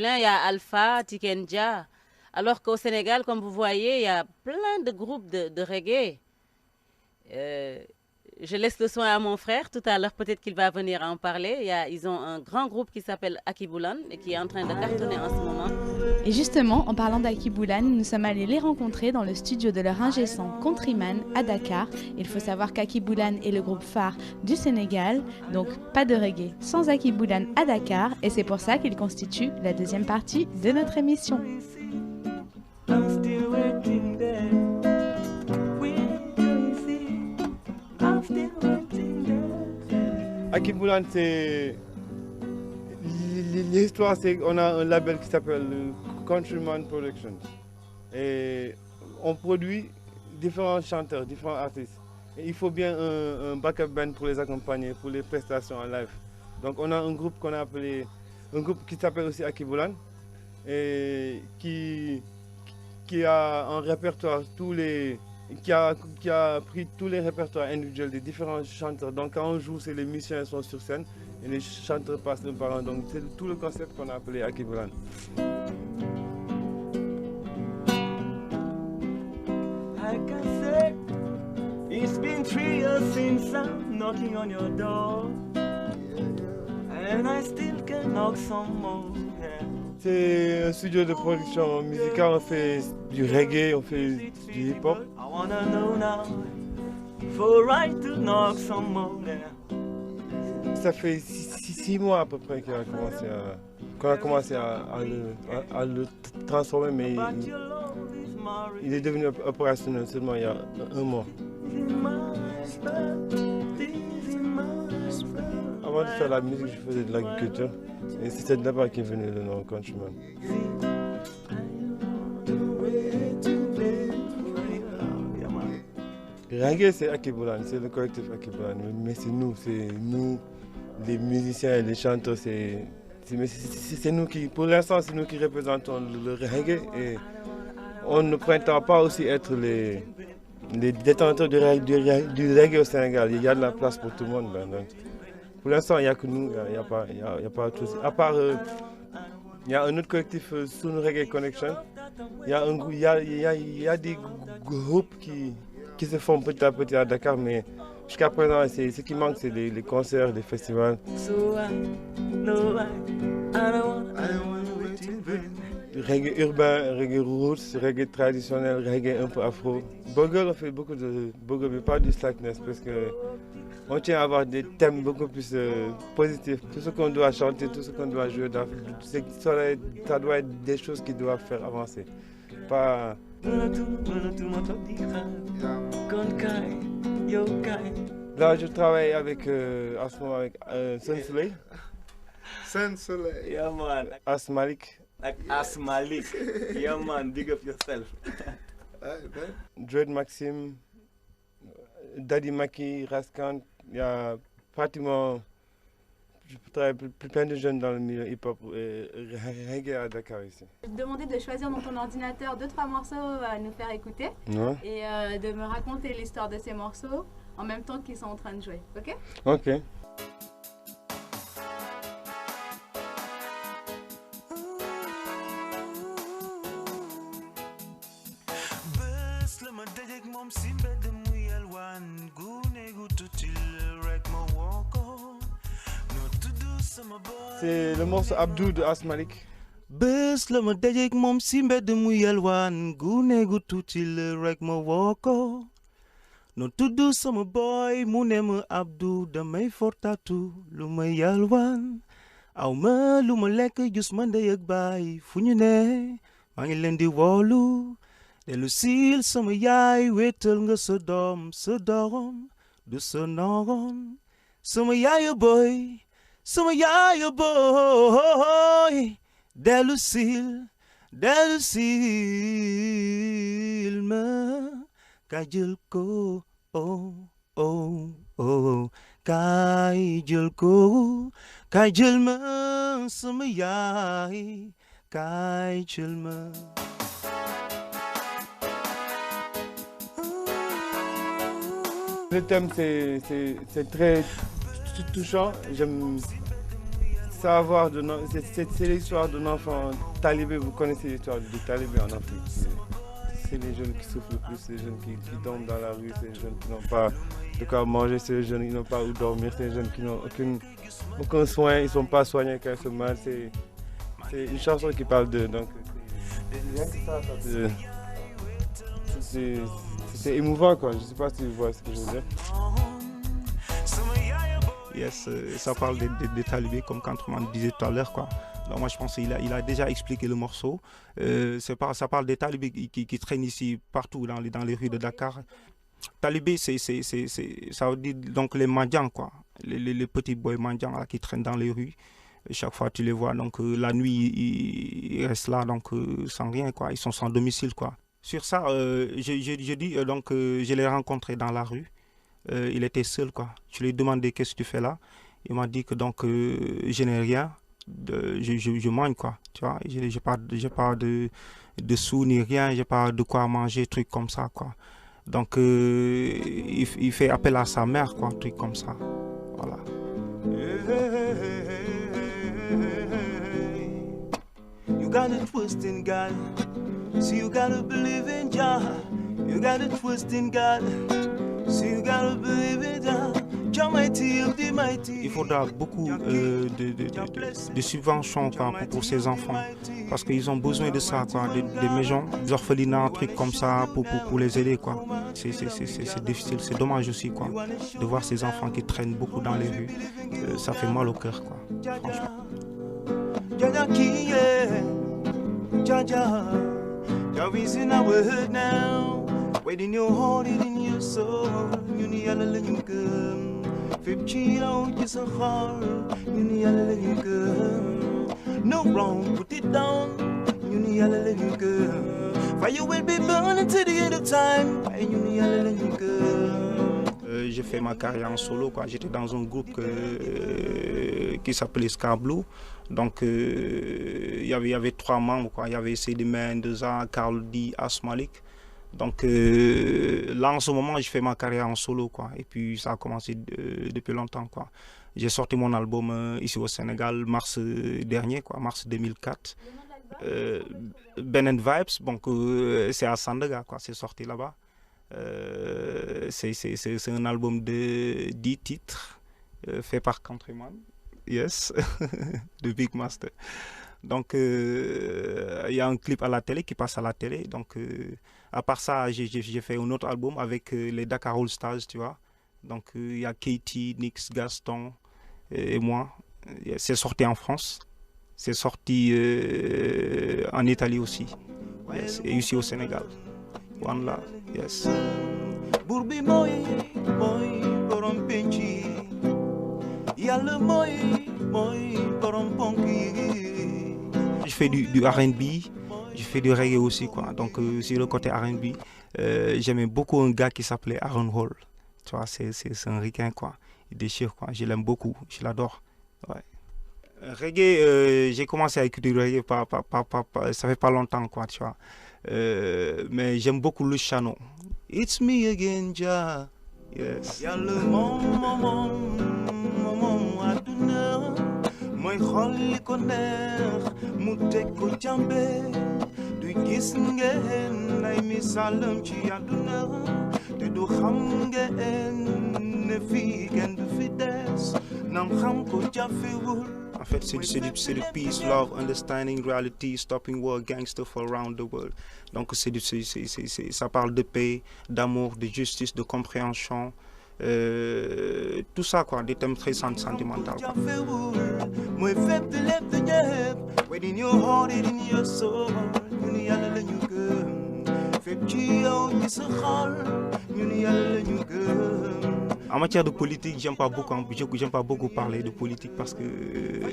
Il y a Alpha, Tikenja. Alors qu'au Sénégal, comme vous voyez, il y a plein de groupes de reggae. Euh, je laisse le soin à mon frère. Tout à l'heure, peut-être qu'il va venir en parler. Ils ont un grand groupe qui s'appelle Akiboulan et qui est en train de cartonner en ce moment. Et justement, en parlant d'Aki Boulan, nous sommes allés les rencontrer dans le studio de leur ingé son Countryman à Dakar. Il faut savoir qu'Aki Boulan est le groupe phare du Sénégal, donc pas de reggae sans Aki Boulan à Dakar, et c'est pour ça qu'il constitue la deuxième partie de notre émission. Akiboulan, c'est l'histoire, c'est qu'on a un label qui s'appelle Countryman Productions et on produit différents chanteurs, différents artistes. Et il faut bien un backup band pour les accompagner, pour les prestations en live. Donc on a un groupe qu'on a appelé, un groupe qui s'appelle aussi Akiboulan et qui a un répertoire qui a pris tous les répertoires individuels des différents chanteurs. Donc quand on joue, c'est les musiciens sont sur scène et les chanteurs passent un par un. Donc c'est tout le concept qu'on a appelé Akiboulan. Like I said, it's been 3 years since I'm knocking on your door, and I still can knock some more. Yeah. C'est un studio de production musicale, on fait du reggae, on fait du hip-hop. I wanna know now, for right to knock some more. Yeah. Ça fait 6 mois à peu près qu'on a commencé à le transformer, mais il est devenu opérationnel seulement il y a 1 mois. Avant de faire la musique, je faisais de l'agriculture. Et c'est de là-bas qu'est venu le nom Countryman. Reggae, c'est Akiboulan, c'est le collectif Akiboulan. Mais c'est nous, les musiciens et les chanteurs, c'est nous qui, pour l'instant, c'est nous qui représentons le reggae. Et on ne prétend pas aussi être les détenteurs du reggae au Sénégal. Il y a de la place pour tout le monde. Donc, pour l'instant, il n'y a que nous, il n'y a pas de souci. À part, il y a un autre collectif, Sun Reggae Connection. Il y a des groupes qui se font petit à petit à Dakar, mais jusqu'à présent, ce qui manque, c'est les concerts, les festivals. Reggae urbain, reggae roots, reggae traditionnel, reggae un peu afro. Bogle, on fait beaucoup de bogle, mais pas du slackness, parce que on tient à avoir des thèmes beaucoup plus positifs. Tout ce qu'on doit chanter, tout ce qu'on doit jouer, ça doit être des choses qui doivent faire avancer. Pas... Là, je travaille en ce moment avec Sun Soleil. Sun Soleil. Yeah, man. Asmalik. Like Asmalik. Yeah, man. Big up yourself. Dread Maxime, Daddy Maki, Raskan. Il y a pratiquement plein de jeunes dans le milieu hip-hop et reggae à Dakar ici. Je vais te demander de choisir dans ton ordinateur 2-3 morceaux à nous faire écouter et de me raconter l'histoire de ces morceaux en même temps qu'ils sont en train de jouer, ok? Ok. C'est le morceau Abdou de Asmalik. Bés la ma dajeek moom si mbedd mu yalwaan gune gu tuuti la rek ma woo ko no tudd sama boy mu ne ma Abdou damay fortaatu lu ma yalwaan aw ma lu ma lekk jus ma ndey ak baay fu ñu ne maa ngi leen di woolu dellu siil sama yaay wéetal nga sa doom du sa noon sama yaayu boy sama yaayu boy dellu siil ma kaay jël ko kaay jël ko kaay jël ma sama yaay kaay jël ma. Le thème c'est très touchant. savoir c'est l'histoire d'un enfant talibé. Vous connaissez l'histoire des talibés en Afrique. C'est les jeunes qui souffrent le plus, c'est les jeunes qui tombent dans la rue, c'est les jeunes qui n'ont pas de quoi manger, c'est les jeunes qui n'ont pas où dormir, c'est les jeunes qui n'ont aucun soin, ils ne sont pas soignés quand ils se mal. C'est une chanson qui parle d'eux. Donc c'est émouvant, quoi. Je ne sais pas si vous voyez ce que je veux dire. Yes, ça parle des talibés, comme Countryman disait tout à l'heure, quoi. Donc moi je pense qu'il a déjà expliqué le morceau. Ça parle des talibés qui traînent ici partout dans les rues de Dakar. Talibé, ça veut dire donc les mendiants, quoi. Les petits boys mendiants là, qui traînent dans les rues. Chaque fois tu les vois, donc la nuit ils restent là donc sans rien, quoi. Ils sont sans domicile, quoi. Sur ça, je dis donc je l'ai rencontré dans la rue. Il était seul, quoi. Je lui ai demandé qu'est-ce que tu fais là. Il m'a dit que donc je n'ai rien. Je mange, quoi, tu vois, j'ai pas de sous ni rien, j'ai pas de quoi manger, truc comme ça, quoi. Donc il fait appel à sa mère, quoi, un truc comme ça, voilà. You got a twist in God, so you gotta believe in God. You got a twist in God, so you gotta believe in God. Il faudra beaucoup de subventions, quoi, pour ces enfants, parce qu'ils ont besoin de ça, quoi, des maisons, des orphelinats, trucs comme ça pour les aider, quoi. C'est difficile, c'est dommage aussi, quoi, de voir ces enfants qui traînent beaucoup dans les rues. Ça fait mal au cœur, quoi, franchement. No wrong, put it down. You need a little girl. Fire will be burning to the end of time. You need a little girl. J'ai fait ma carrière en solo, quoi. J'étais dans un groupe qui s'appelait Scar Blue. Donc il y avait 3 membres, quoi. Il y avait Sidi Mendoza, Karl D, Asmalik. Donc là en ce moment je fais ma carrière en solo, quoi, et puis ça a commencé depuis longtemps, quoi. J'ai sorti mon album ici au Sénégal mars dernier, quoi, mars 2004. Ben and Vibes, donc c'est à Sandaga, quoi, c'est sorti là-bas. C'est un album de 10 titres fait par Countryman, yes, de Big Master. Donc il y a un clip à la télé qui passe à la télé. Donc à part ça, j'ai fait un autre album avec les Dakar All Stars, tu vois. Donc il y a Katie, Nix, Gaston et moi. C'est sorti en France, c'est sorti en Italie aussi, yes, et ici au Sénégal. One Love, yes. Je fais du R&B, je fais du reggae aussi, quoi. Donc sur le côté R&B, j'aimais beaucoup un gars qui s'appelait Aaron Hall. Tu vois, c'est un ricain, quoi. Il déchire, quoi. Je l'aime beaucoup, je l'adore. Ouais. Reggae, j'ai commencé à écouter du reggae, ça fait pas longtemps, quoi, tu vois. Mais j'aime beaucoup le Chano. It's me again, Jah. Yes. Mooy xol li ko neex mu teg ko jàmbe du gis ngeen ay misaalam ci àdduna te du xam ngeen ne fii kenn du fi des nam xam ko jafewul. En fait, c'est du peace, love, understanding, reality, stopping war, gangster for around the world. Donc ça parle de paix, d'amour, de justice, de compréhension. Tout ça, quoi, des thèmes très sentimentaux. En matière de politique, j'aime pas beaucoup parler de politique parce que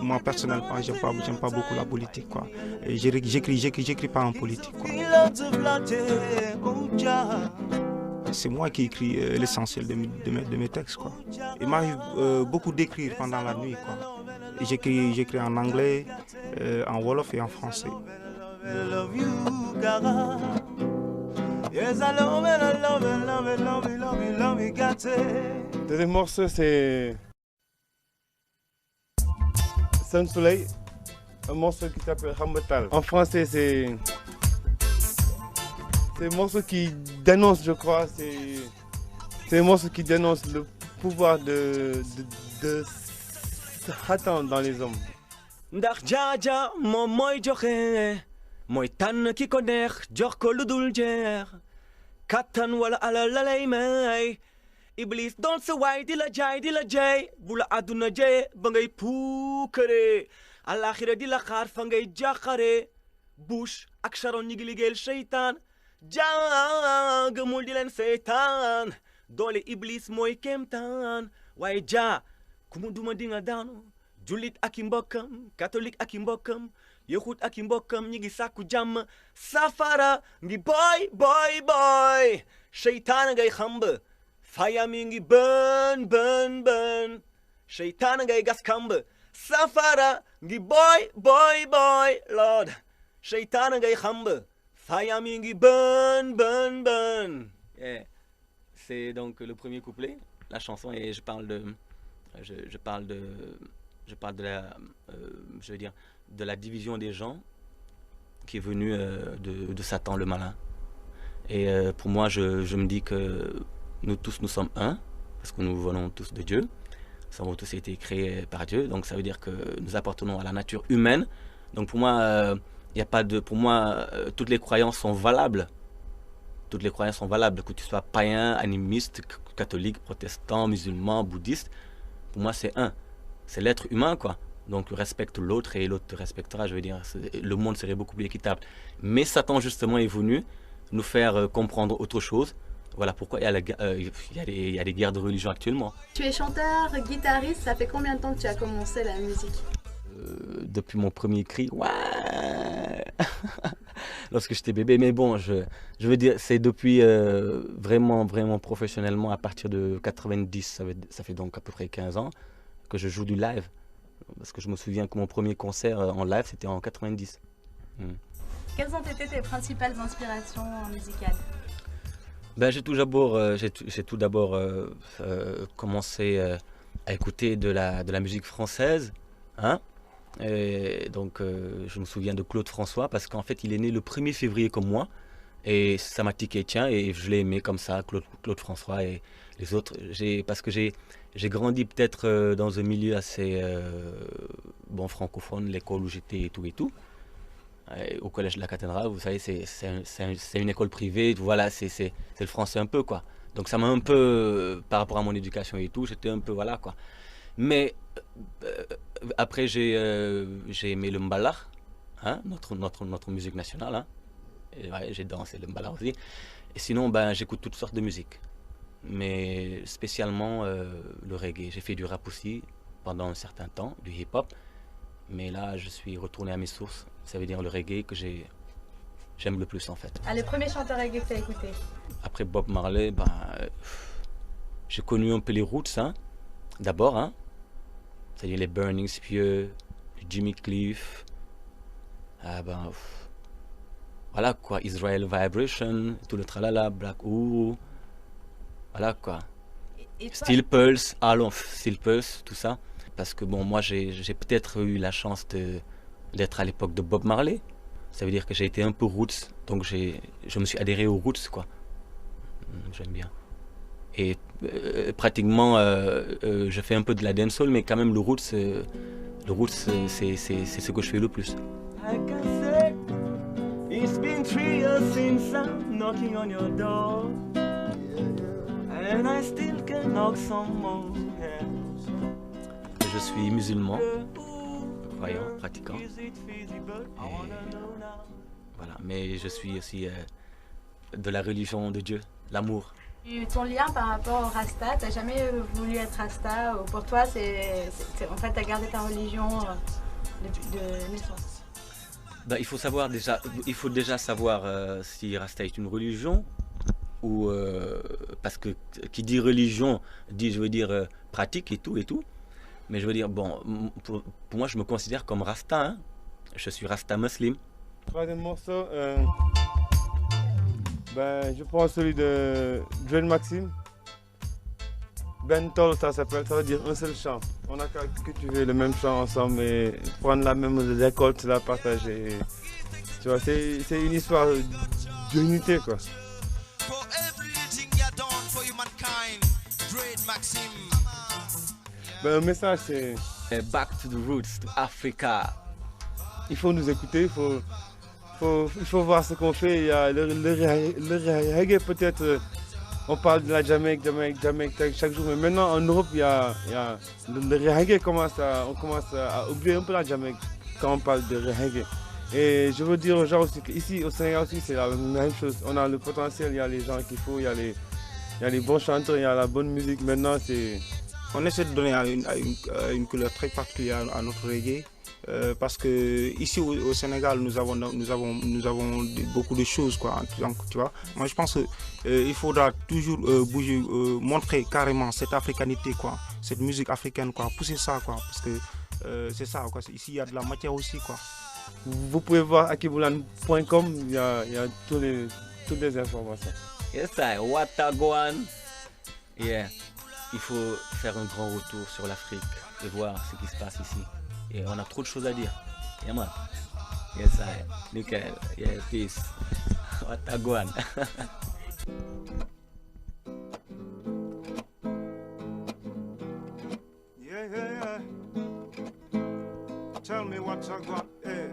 moi personnellement, j'aime pas beaucoup la politique, quoi. J'écris pas en politique, quoi. C'est moi qui écris l'essentiel de mes textes, quoi. Il m'arrive beaucoup d'écrire pendant la nuit, quoi. J'écris en anglais, en wolof et en français. Le deuxième morceau, c'est Sun Soleil, un morceau qui s'appelle Hambatal. En français, c'est un morceau qui dénonce, je crois, c'est un morceau qui dénonce le pouvoir de Satan dans les hommes. ndax jaaja moom mooy joxe mooy tànn ki ko neex jox ko lu dul jeex kattan wala alal la lay may iblis doon sa waay di la jaay di la jey bu la àdduna jeye ba ngay puukare alaxira di la xaar fa ngay jàqare Bush ak Sharon ñi ngi liggéeyal seytaan gëmul di leen seytaan doole iblis mooy kéemtaan waaye ku mu duma di nga daanu jullit ak i mbokkam catholique ak i mbokkam yahut ak i mbokkam ñi ngi sàkku jàmm safara ngi boy seytaan ngay xamb fayam yi ngi bën seytaan ngay gas kamb safara ngi boy lord seytaan ngay xamb fayam yi ngi bën yeah. C'est donc le premier couplet la chanson et je parle de la, je veux dire, de la division des gens qui est venue de Satan le malin. Et pour moi, je me dis que nous tous, nous sommes un, parce que nous venons tous de Dieu. Nous avons tous été créés par Dieu, donc ça veut dire que nous appartenons à la nature humaine. Donc pour moi, il y a pas de, pour moi, toutes les croyances sont valables. Toutes les croyances sont valables, que tu sois païen, animiste, catholique, protestant, musulman, bouddhiste. Pour moi, c'est un. C'est l'être humain, quoi. Donc, respecte l'autre et l'autre te respectera. Je veux dire, le monde serait beaucoup plus équitable. Mais Satan, justement, est venu nous faire comprendre autre chose. Voilà pourquoi il y a des guerres de religion actuellement. Tu es chanteur, guitariste, ça fait combien de temps que tu as commencé la musique? Depuis mon premier cri, ouais lorsque j'étais bébé. Mais bon, je veux dire, c'est depuis vraiment professionnellement à partir de 90, ça fait donc à peu près 15 ans, que je joue du live. Parce que je me souviens que mon premier concert en live, c'était en 90. Quelles ont été tes principales inspirations musicales? Ben, j'ai tout d'abord commencé à écouter de la musique française. Hein? Et donc, je me souviens de Claude François, parce qu'en fait, il est né le 1er février comme moi. Et ça m'a tiqué, tiens, et je l'ai aimé comme ça, Claude François et les autres. Parce que j'ai grandi peut-être dans un milieu assez francophone, l'école où j'étais et tout. Au collège de la cathédrale, vous savez, c'est une école privée, voilà, c'est le français un peu, quoi. Donc ça m'a un peu, par rapport à mon éducation et tout, j'étais un peu, voilà, quoi. Mais après, j'ai aimé le mbala, hein, notre musique nationale, hein. Ouais, j'ai dansé le mbala aussi. Et sinon, ben, j'écoute toutes sortes de musique. Mais spécialement le reggae. J'ai fait du rap aussi pendant un certain temps, du hip-hop. Mais là, je suis retourné à mes sources. Ça veut dire le reggae que j'aime le plus en fait. Ah, le premier chanteur reggae que tu as écouté? Après Bob Marley, ben, j'ai connu un peu les roots, hein, d'abord. Hein. C'est-à-dire les Burning Spear, Jimmy Cliff. Ah ben, voilà quoi, Israel Vibration, tout le tralala, Black Uhuru. Voilà quoi. Steel Pulse, Steel Pulse, tout ça. Parce que bon, moi j'ai peut-être eu la chance d'être à l'époque de Bob Marley. Ça veut dire que j'ai été un peu roots, donc je me suis adhéré aux roots quoi. J'aime bien. Et pratiquement, je fais un peu de la dancehall, mais quand même le roots c'est ce que je fais le plus. It's been 3 years since I'm knocking on your door, and I still can knock some more. Je suis musulman, croyant, pratiquant. Et voilà, mais je suis aussi de la religion de Dieu, l'amour. Ton lien par rapport au Rasta, t'as jamais voulu être Rasta ou pour toi, en fait, t'as gardé ta religion de naissance? Ben, il faut déjà savoir si Rasta est une religion ou parce que qui dit religion dit, je veux dire, pratique et tout. Mais je veux dire, bon, pour moi, je me considère comme Rasta. Hein. Je suis Rasta muslim. Troisième morceau, ben, je prends celui de Joel Maxime. Ben Tol, ça s'appelle, ça veut dire un seul chant. On a qu'à cultiver le même champ ensemble et prendre la même récolte, la partager. Tu vois, c'est une histoire d'unité, quoi. For everything you done for humankind, great Maxime. Ben, le message, c'est Back to the roots, to Africa. il faut nous écouter, il faut voir ce qu'on fait. Il y a le reggae, peut-être, on parle de la Jamaïque chaque jour, mais maintenant en Europe, il y a le reggae on commence à oublier un peu la Jamaïque quand on parle de reggae. Et je veux dire aux gens aussi qu'ici au Sénégal aussi, c'est la même chose. On a le potentiel, il y a les gens qu'il faut, il y a les bons chanteurs, il y a la bonne musique. Maintenant, c'est... On essaie de donner une couleur très particulière à notre reggae. Parce que ici au Sénégal nous avons beaucoup de choses, quoi. Donc, tu vois, moi je pense qu'il faudra toujours bouger, montrer carrément cette africanité, quoi, cette musique africaine, quoi, pousser ça, quoi, parce que c'est ça, quoi. Ici il y a de la matière aussi, quoi. Vous pouvez voir akiboulan.com, il y a toutes les informations. Yes, I Watagwan. Yeah. Il faut faire un grand retour sur l'Afrique et voir ce qui se passe ici. Et on a trop de choses à dire. Yeah, man. Yes, I. Nickel. Yeah, peace. Watagwan. Yeah. Tell me what I got, yeah.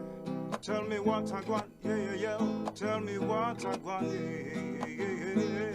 Tell me what I got, yeah. Tell me what I got, yeah.